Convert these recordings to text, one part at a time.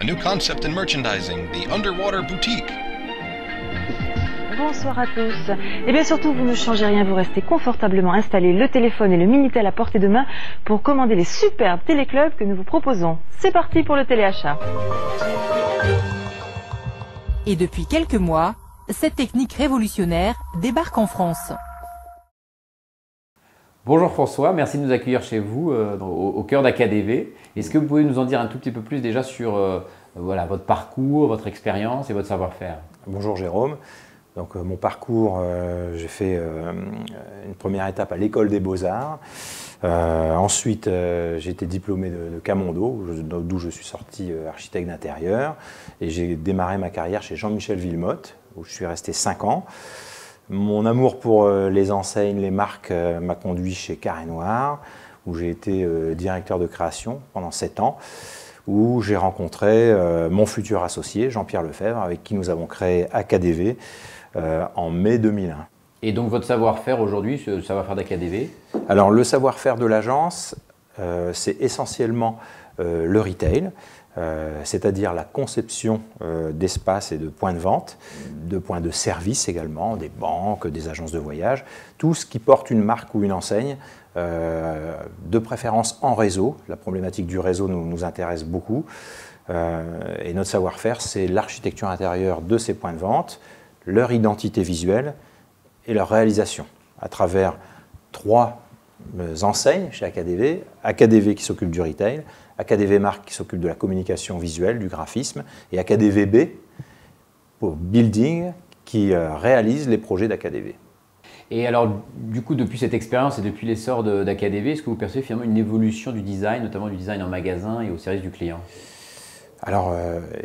A new concept in merchandising, the Underwater Boutique. Bonsoir à tous. Et bien surtout, vous ne changez rien, vous restez confortablement installés, le téléphone et le Minitel à portée de main pour commander les superbes téléclubs que nous vous proposons. C'est parti pour le téléachat. Et depuis quelques mois, cette technique révolutionnaire débarque en France. Bonjour François, merci de nous accueillir chez vous au cœur d'AKDV. Est-ce que vous pouvez nous en dire un tout petit peu plus déjà sur votre parcours, votre expérience et votre savoir-faire? Bonjour Jérôme. Donc, mon parcours, j'ai fait une première étape à l'école des Beaux-Arts. Ensuite, j'ai été diplômé de Camondo, d'où je suis sorti architecte d'intérieur. Et j'ai démarré ma carrière chez Jean-Michel Villemotte, où je suis resté 5 ans. Mon amour pour les enseignes, les marques m'a conduit chez Carré Noir, où j'ai été directeur de création pendant 7 ans, où j'ai rencontré mon futur associé, Jean-Pierre Lefebvre, avec qui nous avons créé AKDV en mai 2001. Et donc votre savoir-faire aujourd'hui, ce savoir-faire d'AKDV? Alors le savoir-faire de l'agence, c'est essentiellement le retail, c'est-à-dire la conception d'espaces et de points de vente, de points de service également, des banques, des agences de voyage, tout ce qui porte une marque ou une enseigne, de préférence en réseau. La problématique du réseau nous intéresse beaucoup. Et notre savoir-faire, c'est l'architecture intérieure de ces points de vente, leur identité visuelle et leur réalisation à travers 3 enseignes chez AKDV. AKDV qui s'occupe du retail, AKDV Marque qui s'occupe de la communication visuelle, du graphisme, et AKDVB pour Building qui réalise les projets d'AKDV. Et alors, du coup, depuis cette expérience et depuis l'essor d'AKDV, est-ce que vous percevez finalement une évolution du design, notamment du design en magasin et au service du client? Alors,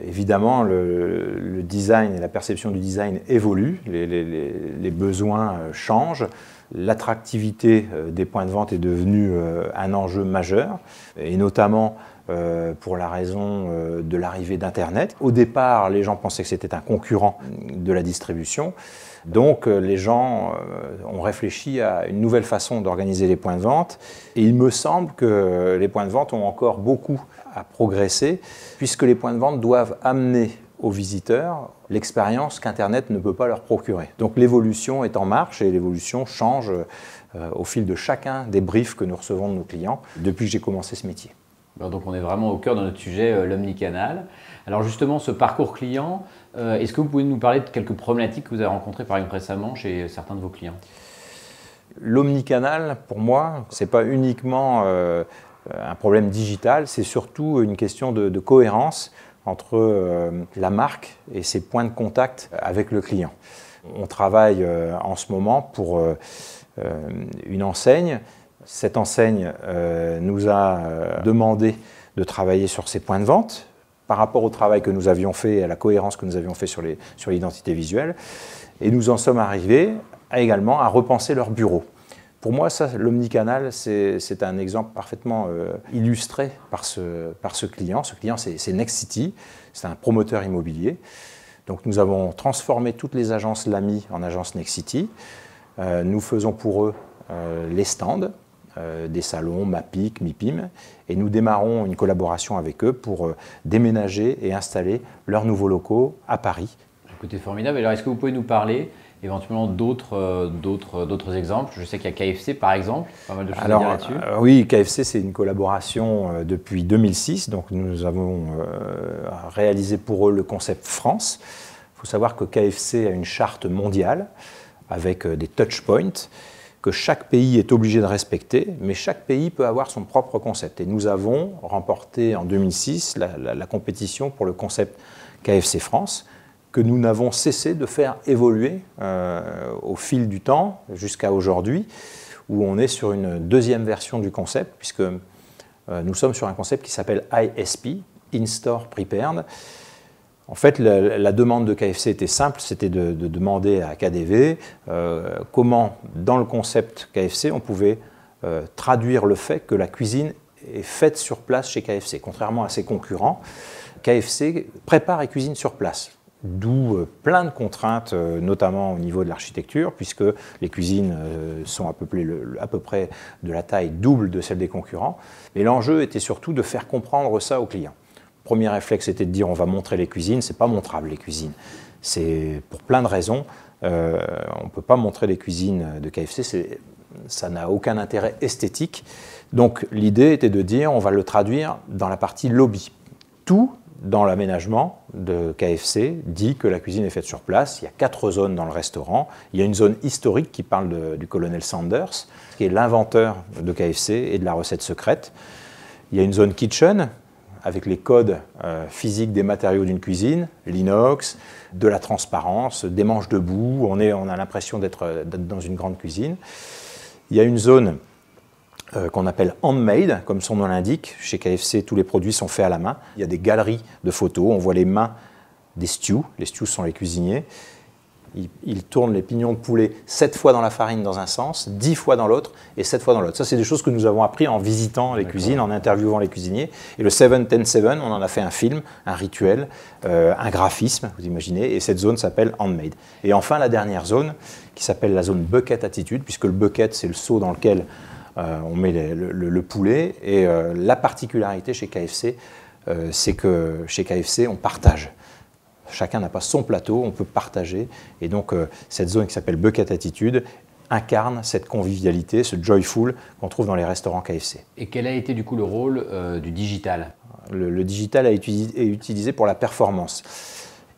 évidemment, le design et la perception du design évoluent, les besoins changent, l'attractivité des points de vente est devenue un enjeu majeur, et notamment pour la raison de l'arrivée d'Internet. Au départ, les gens pensaient que c'était un concurrent de la distribution, donc les gens ont réfléchi à une nouvelle façon d'organiser les points de vente, et il me semble que les points de vente ont encore beaucoup à progresser, puisque les points de vente doivent amener aux visiteurs l'expérience qu'Internet ne peut pas leur procurer. Donc l'évolution est en marche et l'évolution change au fil de chacun des briefs que nous recevons de nos clients depuis que j'ai commencé ce métier. Donc on est vraiment au cœur de notre sujet, l'omnicanal. Alors justement, ce parcours client, est-ce que vous pouvez nous parler de quelques problématiques que vous avez rencontrées par exemple récemment chez certains de vos clients? L'omnicanal, pour moi, ce n'est pas uniquement un problème digital, c'est surtout une question de cohérence entre la marque et ses points de contact avec le client. On travaille en ce moment pour une enseigne. Cette enseigne nous a demandé de travailler sur ses points de vente par rapport au travail que nous avions fait et à la cohérence que nous avions fait sur l'identité visuelle. Et nous en sommes arrivés également à repenser leur bureau. Pour moi, l'omnicanal, c'est un exemple parfaitement illustré par ce client. Ce client, c'est Nexity, c'est un promoteur immobilier. Donc nous avons transformé toutes les agences Lamy en agences Nexity. Nous faisons pour eux les stands des salons MAPIC, MIPIM, et nous démarrons une collaboration avec eux pour déménager et installer leurs nouveaux locaux à Paris. Écoutez, formidable. Alors, est-ce que vous pouvez nous parler éventuellement d'autres exemples? Je sais qu'il y a KFC par exemple, pas mal de choses à dire là-dessus. Oui, KFC c'est une collaboration depuis 2006, donc nous avons réalisé pour eux le concept France. Il faut savoir que KFC a une charte mondiale avec des touch points que chaque pays est obligé de respecter, mais chaque pays peut avoir son propre concept. Et nous avons remporté en 2006 la compétition pour le concept KFC France, que nous n'avons cessé de faire évoluer au fil du temps jusqu'à aujourd'hui, où on est sur une deuxième version du concept, puisque nous sommes sur un concept qui s'appelle ISP, In-Store Prepared. En fait, la demande de KFC était simple, c'était de demander à AKDV comment, dans le concept KFC, on pouvait traduire le fait que la cuisine est faite sur place chez KFC. Contrairement à ses concurrents, KFC prépare et cuisine sur place. D'où plein de contraintes, notamment au niveau de l'architecture, puisque les cuisines sont à peu près de la taille double de celle des concurrents. Mais l'enjeu était surtout de faire comprendre ça aux clients. premier réflexe était de dire on va montrer les cuisines. C'est pas montrable les cuisines. C'est pour plein de raisons. On ne peut pas montrer les cuisines de KFC. Ça n'a aucun intérêt esthétique. Donc l'idée était de dire on va le traduire dans la partie lobby. Tout dans l'aménagement de KFC dit que la cuisine est faite sur place. Il y a 4 zones dans le restaurant. Il y a une zone historique qui parle du colonel Sanders, qui est l'inventeur de KFC et de la recette secrète. Il y a une zone kitchen, avec les codes physiques des matériaux d'une cuisine, l'inox, de la transparence, des manches debout. On a l'impression d'être dans une grande cuisine. Il y a une zone qu'on appelle handmade, comme son nom l'indique. Chez KFC, tous les produits sont faits à la main. Il y a des galeries de photos. On voit les mains des stews. Les stews sont les cuisiniers. Ils tournent les pignons de poulet 7 fois dans la farine dans un sens, 10 fois dans l'autre et 7 fois dans l'autre. Ça, c'est des choses que nous avons appris en visitant les cuisines, en interviewant les cuisiniers. Et le 7-10-7, on en a fait un film, un rituel, un graphisme, vous imaginez, et cette zone s'appelle handmade. Et enfin, la dernière zone, qui s'appelle la zone bucket attitude, puisque le bucket, c'est le seau dans lequel on met le poulet. Et la particularité chez KFC, c'est que chez KFC, on partage. Chacun n'a pas son plateau, on peut partager. Et donc, cette zone qui s'appelle Bucket Attitude incarne cette convivialité, ce joyful qu'on trouve dans les restaurants KFC. Et quel a été du coup le rôle du digital ? Le digital est utilisé pour la performance.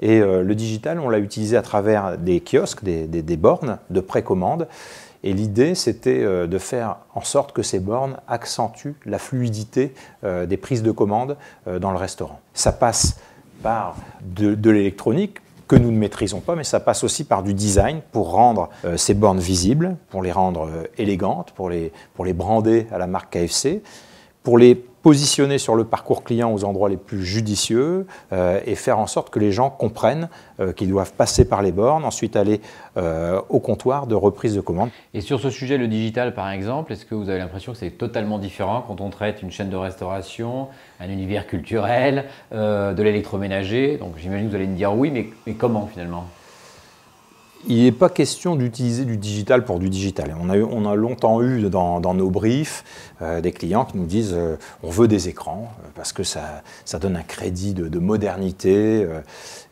Et le digital, on l'a utilisé à travers des kiosques, des bornes de précommande. Et l'idée, c'était de faire en sorte que ces bornes accentuent la fluidité des prises de commande dans le restaurant. Ça passe par de l'électronique que nous ne maîtrisons pas, mais ça passe aussi par du design pour rendre ces bornes visibles, pour les rendre élégantes, pour les brander à la marque KFC, pour les positionner sur le parcours client aux endroits les plus judicieux et faire en sorte que les gens comprennent qu'ils doivent passer par les bornes, ensuite aller au comptoir de reprise de commande. Et sur ce sujet, le digital par exemple, est-ce que vous avez l'impression que c'est totalement différent quand on traite une chaîne de restauration, un univers culturel, de l'électroménager? Donc j'imagine que vous allez me dire oui, mais comment finalement? Il n'est pas question d'utiliser du digital pour du digital. On a longtemps eu dans nos briefs des clients qui nous disent on veut des écrans parce que ça donne un crédit de modernité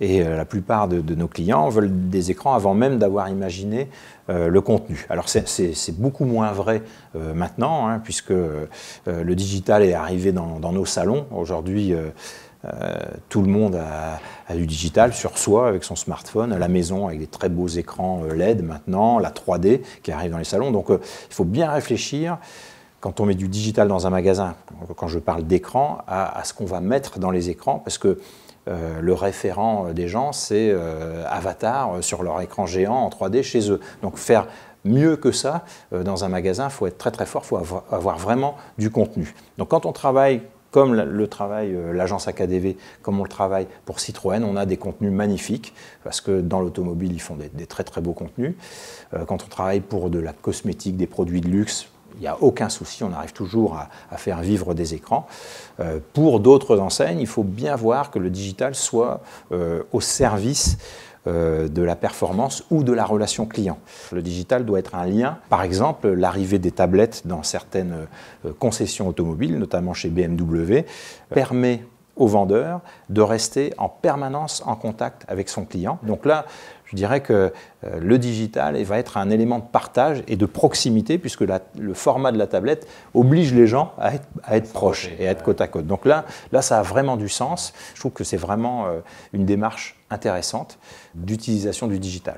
et la plupart de nos clients veulent des écrans avant même d'avoir imaginé le contenu. Alors c'est beaucoup moins vrai maintenant hein, puisque le digital est arrivé dans nos salons. Aujourd'hui, tout le monde a du digital sur soi avec son smartphone, à la maison avec des très beaux écrans LED maintenant, la 3D qui arrive dans les salons. Donc il faut bien réfléchir quand on met du digital dans un magasin, quand je parle d'écran, à ce qu'on va mettre dans les écrans parce que le référent des gens c'est Avatar sur leur écran géant en 3D chez eux. Donc faire mieux que ça dans un magasin, il faut être très très fort, il faut avoir vraiment du contenu. Donc quand on travaille comme le travail l'agence AKDV, comme on le travaille pour Citroën, on a des contenus magnifiques, parce que dans l'automobile, ils font des très très beaux contenus. Quand on travaille pour de la cosmétique, des produits de luxe, il n'y a aucun souci, on arrive toujours à faire vivre des écrans. Pour d'autres enseignes, il faut bien voir que le digital soit au service de la performance ou de la relation client. Le digital doit être un lien. Par exemple, l'arrivée des tablettes dans certaines concessions automobiles, notamment chez BMW, permet aux vendeurs de rester en permanence en contact avec son client. Donc là, je dirais que le digital va être un élément de partage et de proximité puisque le format de la tablette oblige les gens à être proches et à être côte à côte. Donc là, ça a vraiment du sens. Je trouve que c'est vraiment une démarche intéressante d'utilisation du digital.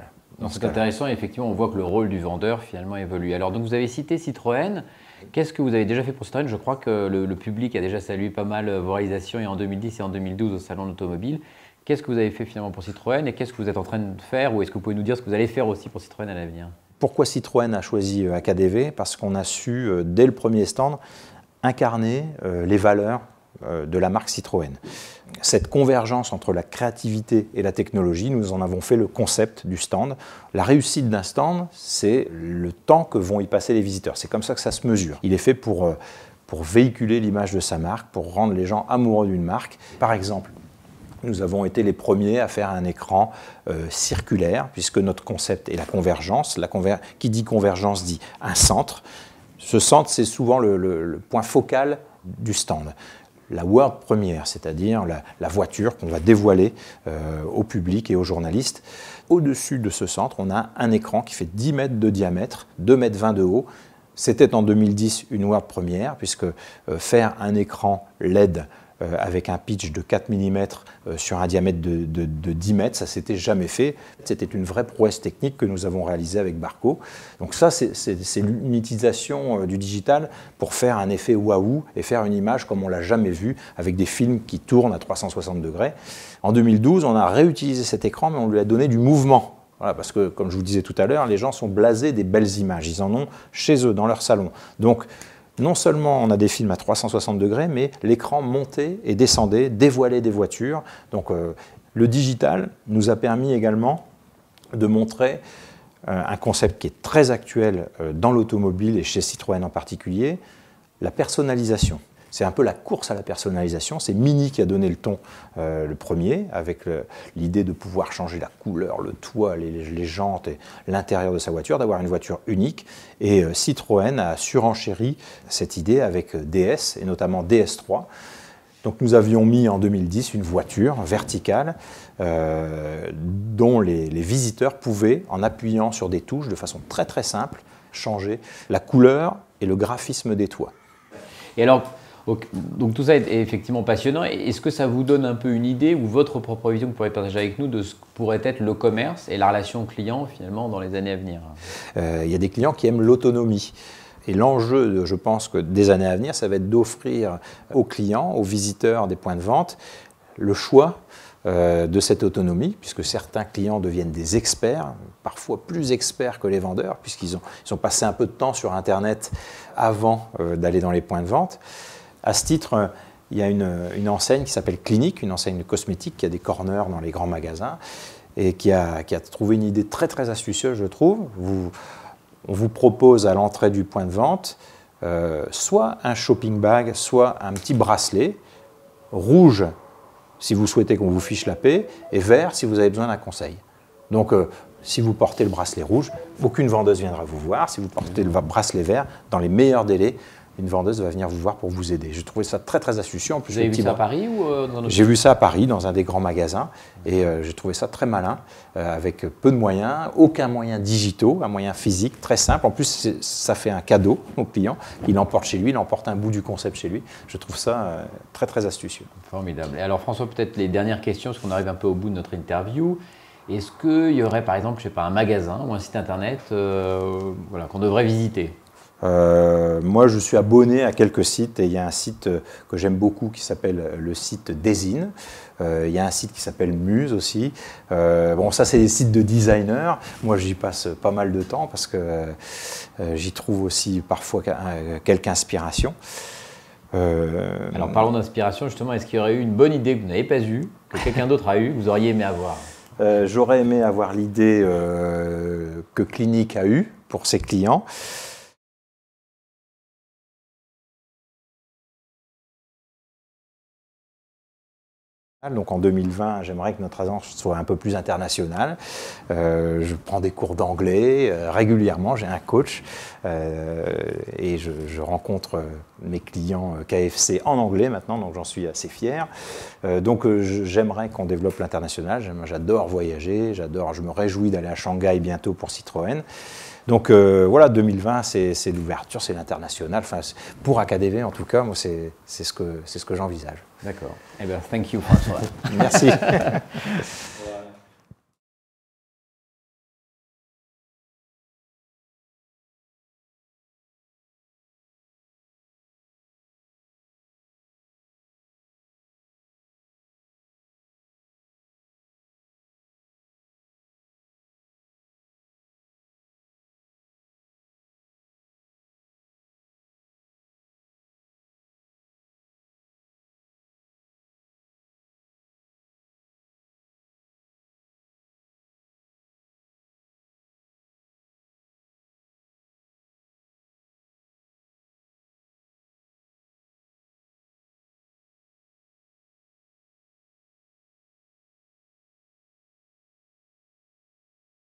C'est intéressant et effectivement, on voit que le rôle du vendeur finalement évolue. Alors donc vous avez cité Citroën. Qu'est-ce que vous avez déjà fait pour Citroën? Je crois que le public a déjà salué pas mal vos réalisations et en 2010 et en 2012 au Salon de l'Automobile. Qu'est-ce que vous avez fait finalement pour Citroën et qu'est-ce que vous êtes en train de faire ou est-ce que vous pouvez nous dire ce que vous allez faire aussi pour Citroën à l'avenir? Pourquoi Citroën a choisi AKDV? Parce qu'on a su, dès le premier stand, incarner les valeurs de la marque Citroën. Cette convergence entre la créativité et la technologie, nous en avons fait le concept du stand. La réussite d'un stand, c'est le temps que vont y passer les visiteurs. C'est comme ça que ça se mesure. Il est fait pour véhiculer l'image de sa marque, pour rendre les gens amoureux d'une marque. Par exemple, nous avons été les premiers à faire un écran circulaire, puisque notre concept est la convergence. Qui dit convergence dit un centre. Ce centre, c'est souvent le point focal du stand. la world premiere, c'est-à-dire la voiture qu'on va dévoiler au public et aux journalistes. Au-dessus de ce centre, on a un écran qui fait 10 mètres de diamètre, 2,20 mètres de haut. C'était en 2010 une world premiere, puisque faire un écran LED avec un pitch de 4 mm sur un diamètre de 10 mètres, ça s'était jamais fait. C'était une vraie prouesse technique que nous avons réalisée avec Barco. Donc ça, c'est une utilisation du digital pour faire un effet waouh et faire une image comme on l'a jamais vu, avec des films qui tournent à 360 degrés. En 2012, on a réutilisé cet écran, mais on lui a donné du mouvement. Voilà, parce que, comme je vous disais tout à l'heure, les gens sont blasés des belles images. Ils en ont chez eux, dans leur salon. Donc, non seulement on a des films à 360 degrés, mais l'écran montait et descendait, dévoilait des voitures. Donc le digital nous a permis également de montrer un concept qui est très actuel dans l'automobile et chez Citroën en particulier, la personnalisation. C'est un peu la course à la personnalisation. C'est Mini qui a donné le ton le premier, avec l'idée de pouvoir changer la couleur, le toit, les jantes et l'intérieur de sa voiture, d'avoir une voiture unique. Et Citroën a surenchéri cette idée avec DS, et notamment DS3. Donc nous avions mis en 2010 une voiture verticale dont les visiteurs pouvaient, en appuyant sur des touches de façon très très simple, changer la couleur et le graphisme des toits. Et alors, donc tout ça est effectivement passionnant. Est-ce que ça vous donne un peu une idée ou votre propre vision que vous pourrez partager avec nous de ce que pourrait être le commerce et la relation client finalement dans les années à venir? Il y a des clients qui aiment l'autonomie. Et l'enjeu, je pense, que des années à venir, ça va être d'offrir aux clients, aux visiteurs des points de vente, le choix de cette autonomie, puisque certains clients deviennent des experts, parfois plus experts que les vendeurs, puisqu'ils ont passé un peu de temps sur Internet avant d'aller dans les points de vente. À ce titre, il y a une enseigne qui s'appelle Clinique, une enseigne de cosmétiques qui a des corners dans les grands magasins et qui a trouvé une idée très très astucieuse, je trouve. On vous propose à l'entrée du point de vente soit un shopping bag, soit un petit bracelet, rouge si vous souhaitez qu'on vous fiche la paix, et vert si vous avez besoin d'un conseil. Donc si vous portez le bracelet rouge, aucune vendeuse viendra vous voir. Si vous portez le bracelet vert, dans les meilleurs délais, une vendeuse va venir vous voir pour vous aider. J'ai trouvé ça très très astucieux. En plus, vous avez vu ça à Paris ou dans notre... J'ai vu ça à Paris, dans un des grands magasins, et j'ai trouvé ça très malin, avec peu de moyens, aucun moyen digitaux, un moyen physique, très simple. En plus, ça fait un cadeau au client. Il l'emporte chez lui, il emporte un bout du concept chez lui. Je trouve ça très très astucieux. Formidable. Et alors François, peut-être les dernières questions, parce qu'on arrive un peu au bout de notre interview. Est-ce qu'il y aurait par exemple, je sais pas, un magasin ou un site internet voilà, qu'on devrait visiter? Moi, je suis abonné à quelques sites et il y a un site que j'aime beaucoup qui s'appelle le site Design. Il y a un site qui s'appelle Muse aussi. Bon, ça, c'est des sites de designers. Moi, j'y passe pas mal de temps parce que j'y trouve aussi parfois quelques inspirations. Alors, parlons d'inspiration, justement. Est-ce qu'il y aurait eu une bonne idée que vous n'avez pas eue, que quelqu'un d'autre a eue, que vous auriez aimé avoir? J'aurais aimé avoir l'idée que Clinique a eue pour ses clients. Donc en 2020, j'aimerais que notre agence soit un peu plus internationale. Je prends des cours d'anglais régulièrement, j'ai un coach et je rencontre mes clients KFC en anglais maintenant, donc j'en suis assez fier. Donc j'aimerais qu'on développe l'international, j'adore voyager, je me réjouis d'aller à Shanghai bientôt pour Citroën. Donc voilà, 2020, c'est l'ouverture, c'est l'international. Enfin, pour AKDV, en tout cas, moi, c'est ce que j'envisage. D'accord. Eh bien, thank you, François. Merci.